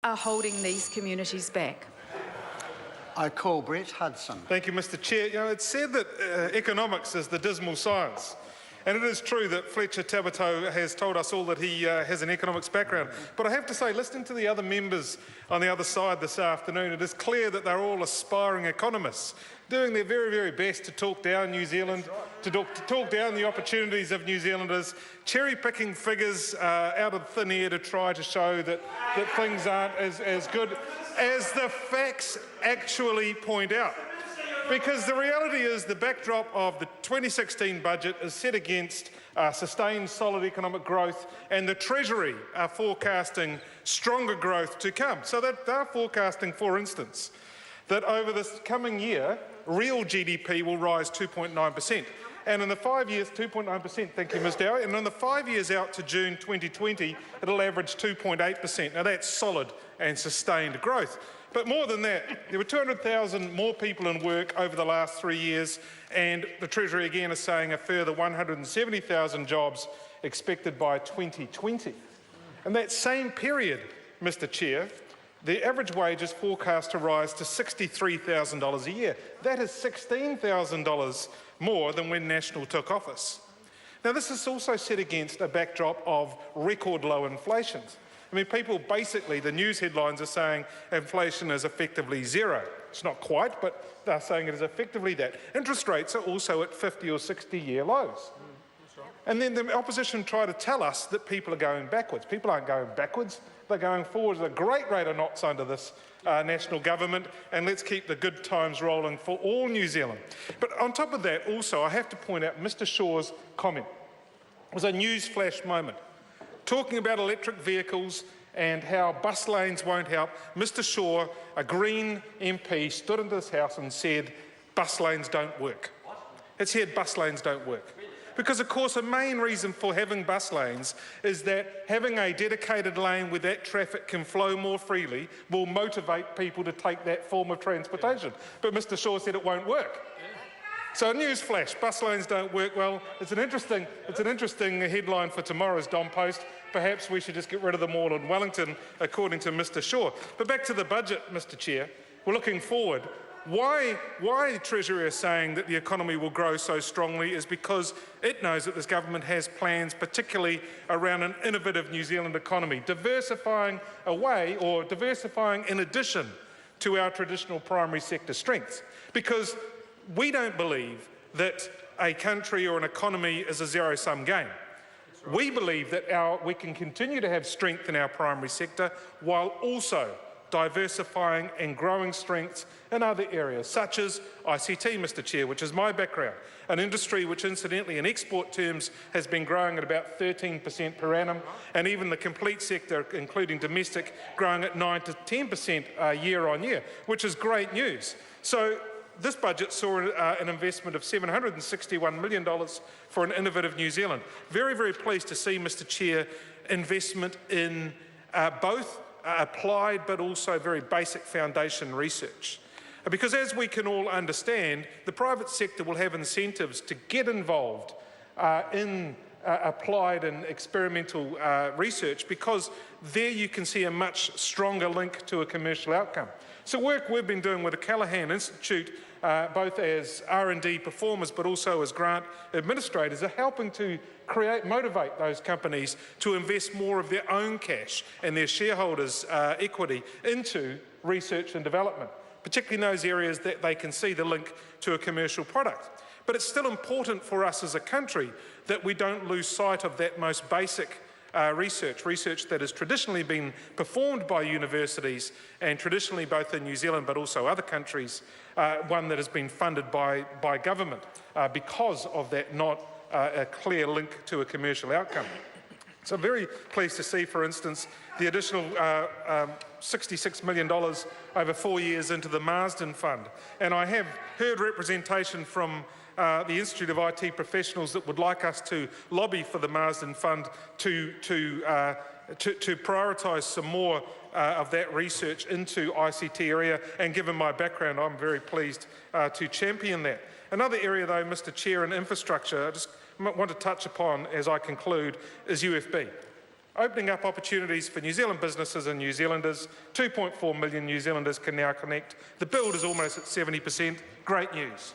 are holding these communities back? I call Brett Hudson. Thank you, Mr. Chair. You know, it's said that economics is the dismal science. And it is true that Fletcher Tabato has told us all that he has an economics background. But I have to say, listening to the other members on the other side this afternoon, it is clear that they're all aspiring economists, doing their very, very best to talk down New Zealand, to talk down the opportunities of New Zealanders, cherry-picking figures out of thin air to try to show that things aren't as good as the facts actually point out. Because the reality is the backdrop of the 2016 budget is set against sustained solid economic growth, and the Treasury are forecasting stronger growth to come. So that they're forecasting, for instance, that over this coming year, real GDP will rise 2.9%. And in the 5 years, 2.9%, thank you, Ms Dowie, and in the 5 years out to June 2020, it'll average 2.8%. Now that's solid and sustained growth. But more than that, there were 200,000 more people in work over the last 3 years, and the Treasury again is saying a further 170,000 jobs expected by 2020. In that same period, Mr Chair, the average wage is forecast to rise to $63,000 a year. That is $16,000 more than when National took office. Now, this is also set against a backdrop of record low inflation. I mean, people basically, the news headlines are saying inflation is effectively zero. It's not quite, but they're saying it is effectively that. Interest rates are also at 50 or 60-year lows. And then the opposition try to tell us that people are going backwards. People aren't going backwards, they're going forwards at a great rate of knots under this national government, and let's keep the good times rolling for all New Zealand. But on top of that, also, I have to point out Mr Shaw's comment. It was a newsflash moment. Talking about electric vehicles and how bus lanes won't help, Mr Shaw, a Green MP, stood into this House and said, bus lanes don't work. It said bus lanes don't work. Because, of course, a main reason for having bus lanes is that having a dedicated lane where that traffic can flow more freely will motivate people to take that form of transportation. But Mr Shaw said it won't work. So, newsflash, bus lanes don't work. Well, it's an interesting headline for tomorrow's Dom Post. Perhaps we should just get rid of them all in Wellington, according to Mr Shaw. But back to the budget, Mr Chair. We're looking forward. Why the Treasury is saying that the economy will grow so strongly is because it knows that this government has plans, particularly around an innovative New Zealand economy, diversifying away or diversifying in addition to our traditional primary sector strengths. Because we don't believe that a country or an economy is a zero-sum game. We believe that we can continue to have strength in our primary sector while also diversifying and growing strengths in other areas, such as ICT, Mr Chair, which is my background, an industry which incidentally in export terms has been growing at about 13% per annum, and even the complete sector, including domestic, growing at 9 to 10% year on year, which is great news. So this budget saw an investment of $761 million for an innovative New Zealand. Very, very pleased to see, Mr Chair, investment in both applied but also very basic foundation research. Because as we can all understand, the private sector will have incentives to get involved in applied and experimental research, because there you can see a much stronger link to a commercial outcome. So work we've been doing with the Callaghan Institute, both as R&D performers but also as grant administrators, are helping to motivate those companies to invest more of their own cash and their shareholders' equity into research and development, particularly in those areas that they can see the link to a commercial product. But it's still important for us as a country that we don't lose sight of that most basic research that has traditionally been performed by universities, and traditionally both in New Zealand but also other countries, one that has been funded by government because of that not a clear link to a commercial outcome. So I'm very pleased to see, for instance, the additional $66 million over 4 years into the Marsden Fund. And I have heard representation from the Institute of IT Professionals that would like us to lobby for the Marsden Fund to prioritise some more of that research into ICT area, and given my background, I'm very pleased to champion that. Another area, though, Mr Chair, in infrastructure, I just want to touch upon as I conclude, is UFB. opening up opportunities for New Zealand businesses and New Zealanders. 2.4 million New Zealanders can now connect. The build is almost at 70%. Great news.